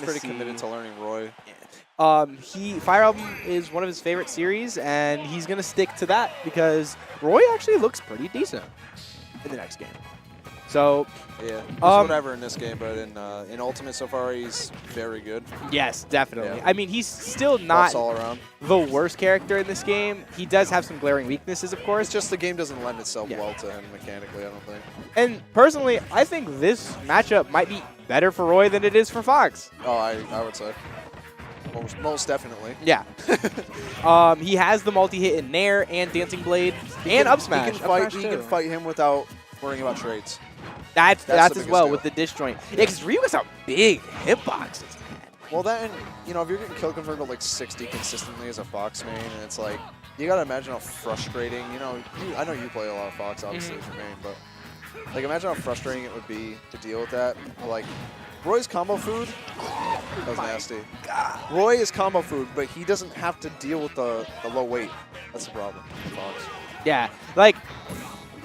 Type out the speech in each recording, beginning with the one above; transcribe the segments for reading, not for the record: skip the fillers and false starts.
to see. He's pretty committed to learning Roy. Fire Emblem is one of his favorite series, and he's gonna stick to that because Roy actually looks pretty decent in the next game. So yeah, whatever in this game, but in Ultimate so far he's very good. Yes, definitely. Yeah. I mean, he's still not all around. the worst character in this game. He does have some glaring weaknesses, of course. It's just the game doesn't lend itself well to him mechanically, I don't think. And personally, I think this matchup might be better for Roy than it is for Fox. Oh, I would say. Most definitely. Yeah. He has the multi-hit in Nair and Dancing Blade and up smash. He can fight him without worrying about trades. That's as well deal. with the disjoint. Yeah, because Ryu has some big hitboxes, man. Well, that and, you know, if you're getting kill confirmed to like 60 consistently as a Fox main, and it's like, you gotta imagine how frustrating, you know, I know you play a lot of Fox, obviously, as your main, but like, imagine how frustrating it would be to deal with that. Like, Roy's combo food, that was nasty. God. Roy is combo food, but he doesn't have to deal with the low weight. That's the problem with Fox. Yeah, like,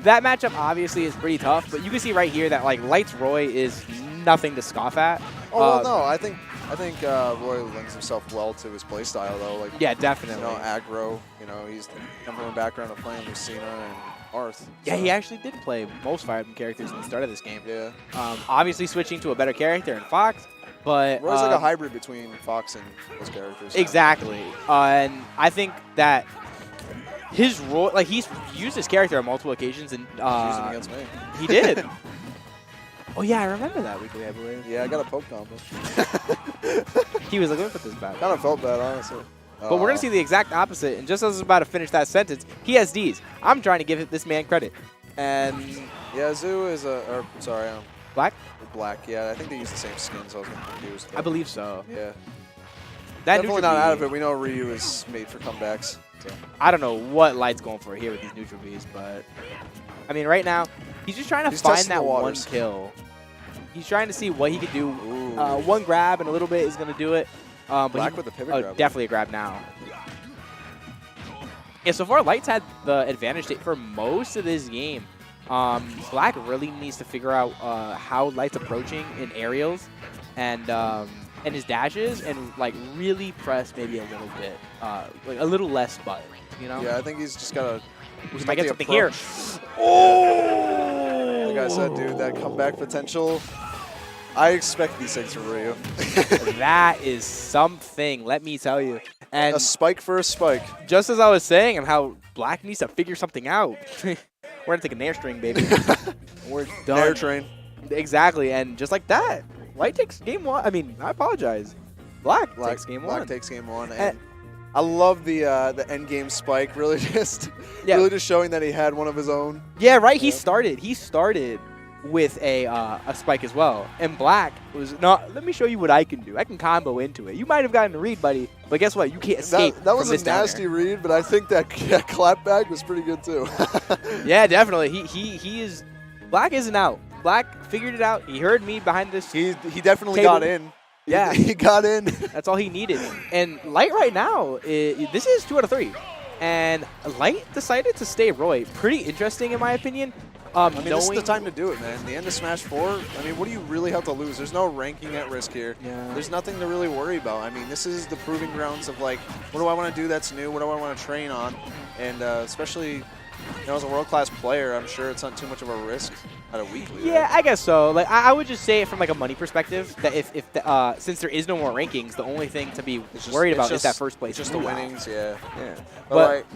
that matchup obviously is pretty tough, but you can see right here that, like, Light's Roy is nothing to scoff at. Oh, well, no, I think Roy lends himself well to his playstyle, though. Like, yeah, definitely. You know, aggro, you know, he's coming from a background of playing Lucina and Arth. Yeah, so. he actually did play most Fire Emblem characters in the start of this game. Yeah. Obviously switching to a better character in Fox, but Roy's like a hybrid between Fox and those characters. Exactly. And I think that his role, like, he's used his character on multiple occasions, and used him against me. He did. Oh yeah, I remember that weekly, I believe. Yeah, I got a poke combo. He was like, let me put this back. Kind of felt bad, honestly. But we're going to see the exact opposite. And just as I was about to finish that sentence, he has Ds. I'm trying to give this man credit. And yeah, Zoo is Black? Black, yeah. I think they use the same skin, so I was getting confused. I believe so. Yeah. That Definitely not out of it. We know Ryu is made for comebacks. So. I don't know what Light's going for here with these neutral Bs, but I mean, right now, he's just trying to find that one kill. He's trying to see what he could do. One grab and a little bit is going to do it. But Black with the pivot grab. Definitely a grab now. Yeah, so far, Light's had the advantage for most of this game. Black really needs to figure out how Light's approaching in aerials and his dashes, and like really press maybe a little bit, like a little less button, you know? Yeah, I think he's just got to. We might get something here. Oh! Like I said, dude, that comeback potential. I expect these things from Ryu. That is something, let me tell you. And a spike for a spike. Just as I was saying, and how Black needs to figure something out. We're gonna take a Nair string, baby. We're done. Nair train. Exactly, and just like that, Light takes game one. I mean, I apologize. Black takes game one. Black takes game one, and I love the end game spike. Really just showing that he had one of his own. Yeah, right. He started with a spike as well, and Black was not. Let me show you what I can do. I can combo into it. You might have gotten a read, buddy, but guess what? You can't escape. That was from this a nasty read, but I think that clap back was pretty good too. Yeah, definitely. He is. Black isn't out. Black figured it out. He heard me behind this. He definitely got in. Yeah, he got in. That's all he needed. And Light right now, this is 2 out of 3, and Light decided to stay Roy. Pretty interesting in my opinion. I mean, this is the time to do it, man. The end of Smash 4, I mean, what do you really have to lose? There's no ranking at risk here. Yeah. There's nothing to really worry about. I mean, this is the proving grounds of, like, what do I want to do that's new? What do I want to train on? And especially, you know, as a world-class player, I'm sure it's not too much of a risk at a weekly. Yeah, right? I guess so. Like, I would just say it from, like, a money perspective, that if since there is no more rankings, the only thing to be worried about is that first place. Just the winnings, yeah. Yeah. But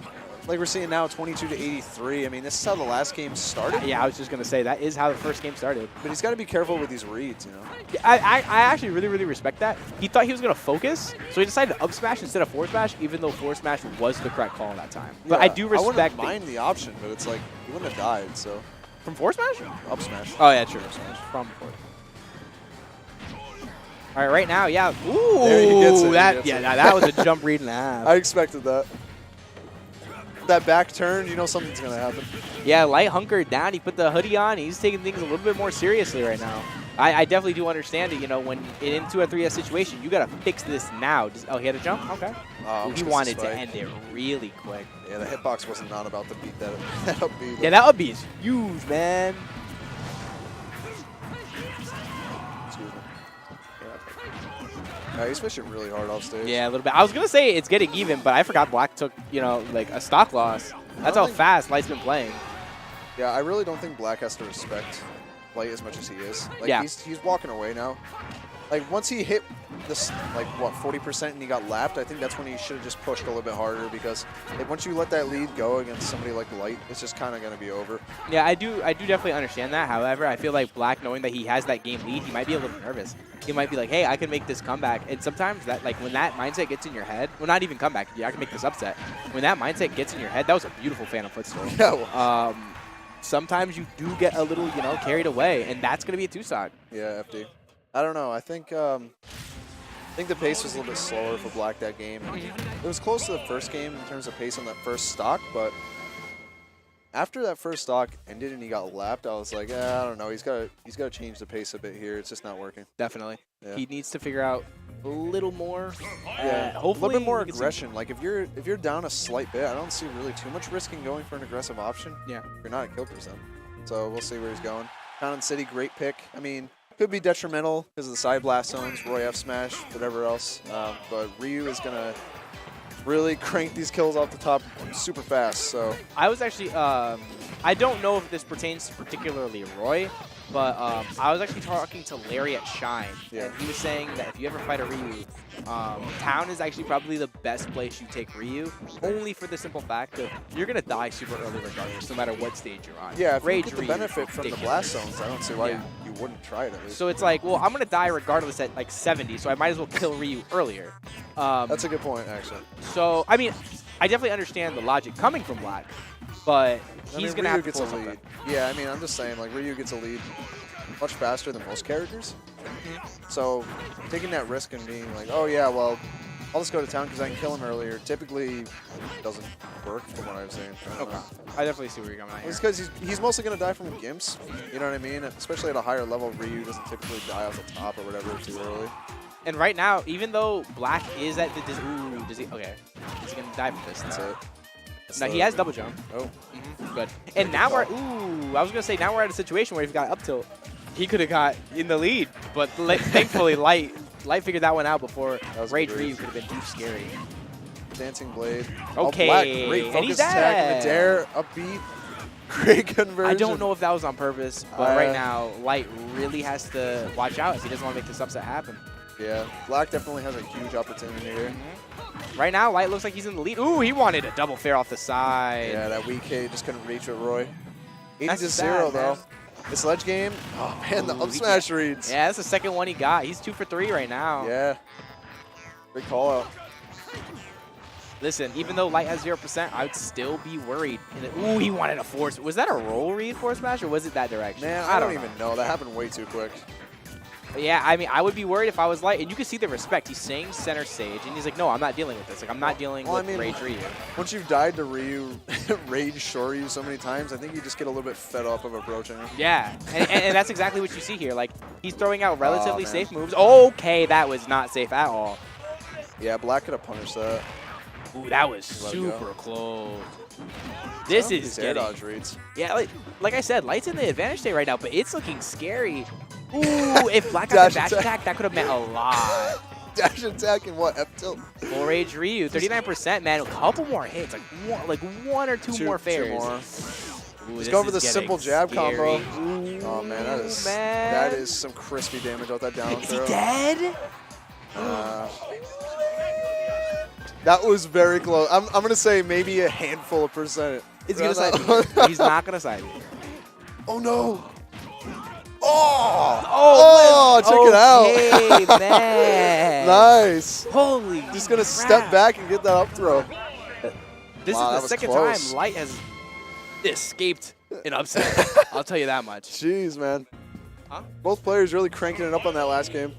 like we're seeing now, 22 to 83. I mean, this is how the last game started. Yeah, I was just going to say, that is how the first game started. But he's got to be careful with these reads, you know? I actually really, really respect that. He thought he was going to focus, so he decided to up smash instead of forward smash, even though forward smash was the correct call that time. But yeah, I do respect I wouldn't mind the option, but it's like, he wouldn't have died, so. From forward smash? Up smash. Oh, yeah, true. From forward. All right, right now, yeah. Ooh, there he gets it. That was a jump read and a half. I expected that. That back turn, you know something's going to happen. Yeah, Light hunkered down. He put the hoodie on. He's taking things a little bit more seriously right now. I definitely do understand it. You know, when in 2 or 3 situation, you got to fix this now. Oh, he had a jump? Okay. He wanted to end it really quick. Yeah, the hitbox wasn't not about to beat that up B. Yeah, that up B is huge, man. Excuse me. Yeah, he's fishing really hard off stage. Yeah, a little bit. I was going to say it's getting even, but I forgot Black took, you know, like a stock loss. That's how fast Light's been playing. Yeah, I really don't think Black has to respect Light as much as he is. Like, yeah. He's walking away now. Like, once he hit this, like, what, 40% and he got lapped, I think that's when he should have just pushed a little bit harder because like, once you let that lead go against somebody like Light, it's just kind of going to be over. Yeah, I do definitely understand that. However, I feel like Black, knowing that he has that game lead, he might be a little nervous. He might be like, hey, I can make this comeback. And sometimes that, like, when that mindset gets in your head, well, not even comeback, yeah, I can make this upset. When that mindset gets in your head, that was a beautiful Phantom footstool. Yeah. Sometimes you do get a little, you know, carried away, and that's going to be a two-stock. Yeah, FD. I don't know. I think the pace was a little bit slower for Black that game. It was close to the first game in terms of pace on that first stock, but after that first stock ended and he got lapped, I was like, I don't know. He's got to change the pace a bit here. It's just not working. Definitely. Yeah. He needs to figure out a little more. Yeah, hopefully a little bit more aggression. Like if you're down a slight bit, I don't see really too much risk in going for an aggressive option. Yeah. If you're not at kill percent. So we'll see where he's going. Fountain City, great pick. I mean, could be detrimental because of the side blast zones, Roy F smash, whatever else. But Ryu is gonna really crank these kills off the top super fast. So I was actually, I don't know if this pertains to particularly Roy, but I was actually talking to Larry at Shine, and he was saying that if you ever fight a Ryu, Town is actually probably the best place you take Ryu, only for the simple fact that you're going to die super early regardless, no matter what stage you're on. Yeah, if Rage you get the Ryu, benefit from the blast zones, I don't see why you wouldn't try it at least. So it's like, well, I'm going to die regardless at like 70, so I might as well kill Ryu earlier. That's a good point, actually. So, I mean, I definitely understand the logic coming from Black, but he's going to have to pull something. Yeah, I mean, I'm just saying, like, Ryu gets a lead much faster than most characters. So taking that risk and being like, oh, yeah, well, I'll just go to town because I can kill him earlier, typically doesn't work from what I've seen. Okay. I definitely see where you're coming at here. It's because he's mostly going to die from gimps, you know what I mean? Especially at a higher level, Ryu doesn't typically die off the top or whatever too early. And right now, even though Black is at the does he? Okay, is he gonna die from this? That's it. No, he has double jump. Oh, good. And now we're I was gonna say now we're at a situation where he's got up tilt. He could have got in the lead, but thankfully Light figured that one out before Rage Ryu could have been too scary. Dancing Blade. Okay, Black, great focus attack, the dare, upbeat, great conversion. I don't know if that was on purpose, but right now Light really has to watch out if he doesn't want to make this upset happen. Yeah, Black definitely has a huge opportunity here. Right now, Light looks like he's in the lead. Ooh, he wanted a double fair off the side. Yeah, that weak K just couldn't reach with Roy. 80-0 though. This ledge game, oh man, the up smash reads. Yeah, that's the second one he got. He's 2 for 3 right now. Yeah, great call out. Listen, even though Light has 0%, I would still be worried. Ooh, he wanted a force. Was that a roll read force smash, or was it that direction? Man, I don't even know. That happened way too quick. Yeah, I mean, I would be worried if I was Light. And you can see the respect. He's saying center stage, and he's like, no, I'm not dealing with this. Like, I'm not dealing with Rage Ryu. Once you've died to Ryu, Rage Shoryu so many times, I think you just get a little bit fed up of approaching him. Yeah, and that's exactly what you see here. Like, he's throwing out relatively safe moves. Okay, that was not safe at all. Yeah, Black could have punished that. Ooh, that was super close. This is air dodge reads. Yeah, like I said, Light's in the advantage state right now, but it's looking scary. Ooh, if Black got the dash attack, that could have meant a lot. Dash attack and what? F tilt. Full Rage Ryu, 39%, man. A couple more hits, like one or two more fairs. Ooh, let's go for the simple jab combo. Ooh, oh man, that is some crispy damage off that down throw. Is he dead? That was very close. I'm gonna say maybe a handful of percent. He's gonna side me. He's not gonna side me. Oh no! Oh, check it out. Hey, man. Nice. Holy Just going to step back and get that up throw. This is the second time Light has escaped an upset. I'll tell you that much. Jeez, man. Huh? Both players really cranking it up on that last game.